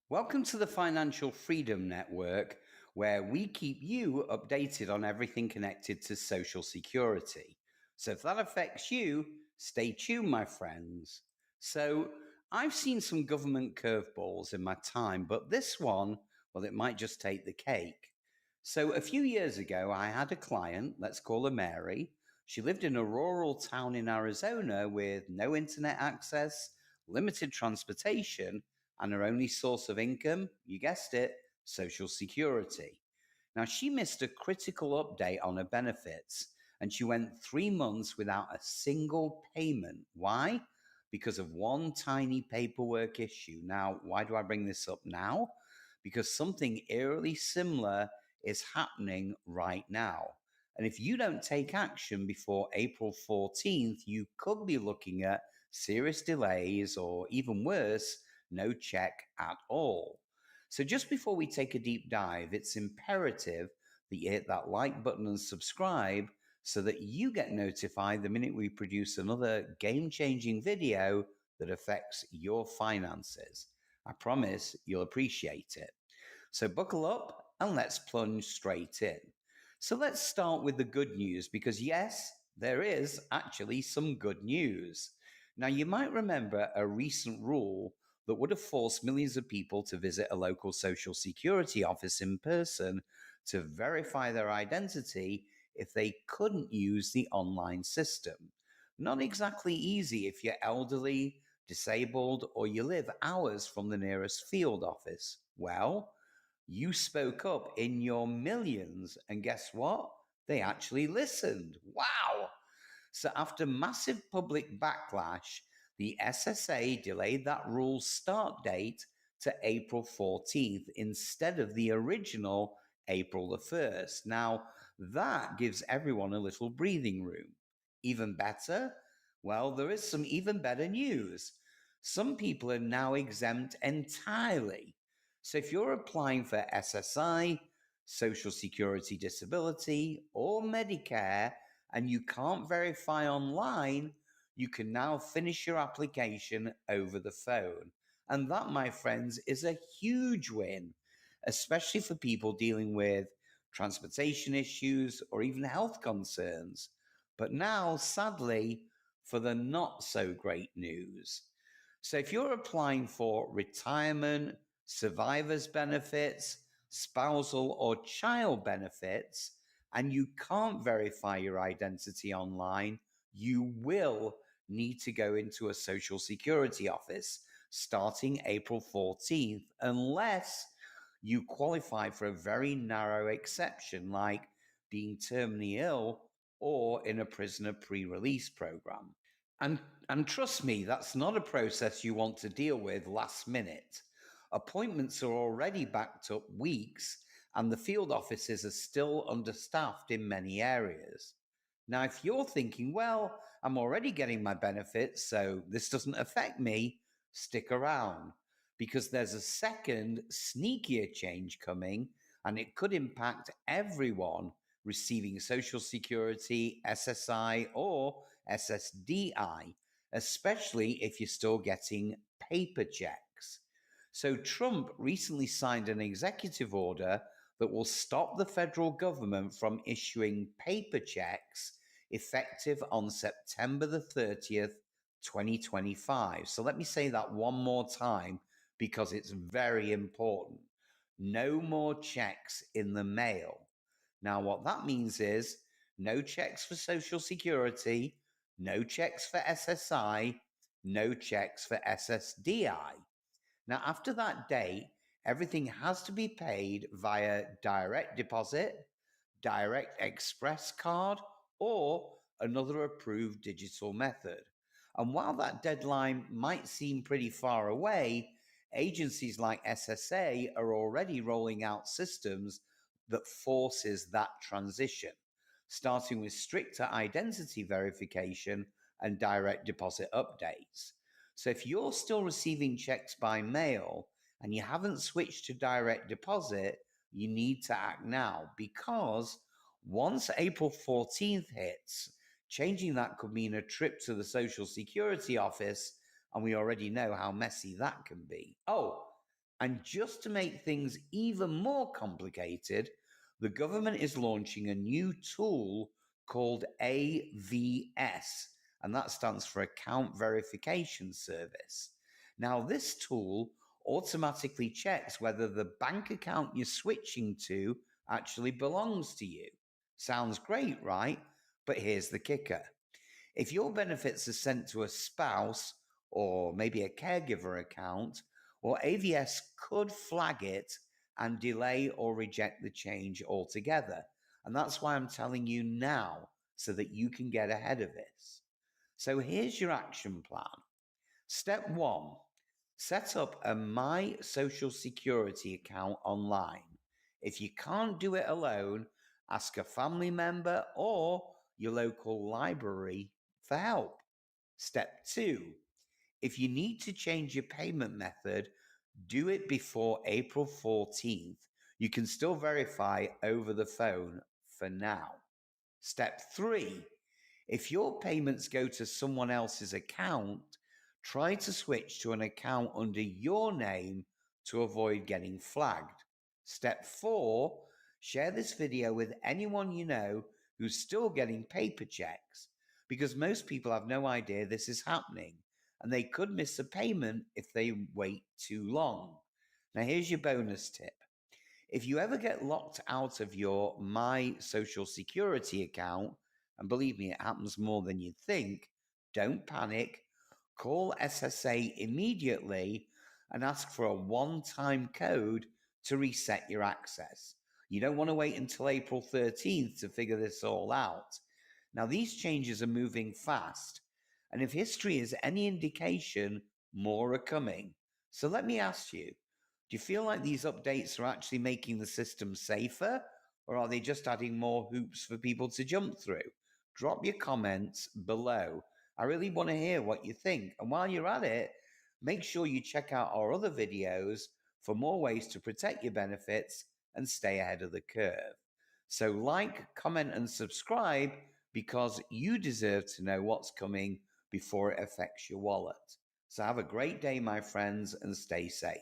Welcome to the Financial Freedom Network, where we keep you updated on everything connected to Social Security. So, if that affects you, stay tuned, my friends. So, I've seen some government curveballs in my time, but this one, well, it might just take the cake. So, a few years ago, I had a client, let's call her Mary. She lived in a rural town in Arizona with no internet access, limited transportation, and her only source of income, you guessed it, Social Security. Now, she missed a critical update on her benefits and she went 3 months without a single payment. Why? Because of one tiny paperwork issue. Now, why do I bring this up now? Because something eerily similar is happening right now. And if you don't take action before April 14th, you could be looking at serious delays or even worse, no check at all. So just before we take a deep dive, it's imperative that you hit that like button and subscribe so that you get notified the minute we produce another game-changing video that affects your finances. I promise you'll appreciate it. So buckle up and let's plunge straight in. So let's start with the good news because yes, there is actually some good news. Now, you might remember a recent rule that would have forced millions of people to visit a local Social Security office in person to verify their identity if they couldn't use the online system. Not exactly easy if you're elderly, disabled, or you live hours from the nearest field office. Well, you spoke up in your millions, and guess what? They actually listened. Wow! So, after massive public backlash, the SSA delayed that rule's start date to April 14th instead of the original April the 1st. Now, that gives everyone a little breathing room. Even better? Well, there is some even better news. Some people are now exempt entirely. So, if you're applying for SSI, Social Security Disability, or Medicare, and you can't verify online, you can now finish your application over the phone. And that, my friends, is a huge win, especially for people dealing with transportation issues or even health concerns. But now, sadly, for the not so great news. So if you're applying for retirement, survivor's benefits, spousal or child benefits, and you can't verify your identity online, you will need to go into a Social Security office starting April 14th, unless you qualify for a very narrow exception like being terminally ill or in a prisoner pre-release program. And trust me, that's not a process you want to deal with last minute. Appointments are already backed up weeks, and the field offices are still understaffed in many areas. Now, if you're thinking, well, I'm already getting my benefits, so this doesn't affect me, stick around because there's a second, sneakier change coming, and it could impact everyone receiving Social Security, SSI, or SSDI, especially if you're still getting paper checks. So, Trump recently signed an executive order that will stop the federal government from issuing paper checks effective on September the 30th, 2025. So, let me say that one more time because it's very important. No more checks in the mail. Now, what that means is no checks for Social Security, no checks for SSI, no checks for SSDI. Now, after that date, everything has to be paid via direct deposit, direct express card, or another approved digital method. And while that deadline might seem pretty far away, agencies like SSA are already rolling out systems that forces that transition, starting with stricter identity verification and direct deposit updates. So if you're still receiving checks by mail and you haven't switched to direct deposit, you need to act now because once April 14th hits, changing that could mean a trip to the Social Security office, and we already know how messy that can be. Oh, And just to make things even more complicated, the government is launching a new tool called AVS, and that stands for Account Verification Service. Now, this tool automatically checks whether the bank account you're switching to actually belongs to you. Sounds great, right? But here's the kicker. If your benefits are sent to a spouse or maybe a caregiver account, well, AVS could flag it and delay or reject the change altogether. And that's why I'm telling you now so that you can get ahead of this. So here's your action plan. Step 1, set up a My Social Security account online. If you can't do it alone, ask a family member or your local library for help. Step 2, if you need to change your payment method, do it before April 14th. You can still verify over the phone for now. Step 3, if your payments go to someone else's account, try to switch to an account under your name to avoid getting flagged. Step 4, share this video with anyone you know who's still getting paper checks, because most people have no idea this is happening and they could miss a payment if they wait too long. Now, here's your bonus tip. If you ever get locked out of your My Social Security account, and believe me, it happens more than you think, don't panic. Call SSA immediately and ask for a one-time code to reset your access. You don't want to wait until April 13th to figure this all out. Now, these changes are moving fast, and if history is any indication, more are coming. So let me ask you, do you feel like these updates are actually making the system safer, or are they just adding more hoops for people to jump through? Drop your comments below. I really want to hear what you think. And while you're at it, make sure you check out our other videos for more ways to protect your benefits and stay ahead of the curve. So like, comment, and subscribe because you deserve to know what's coming before it affects your wallet. So have a great day, my friends, and stay safe.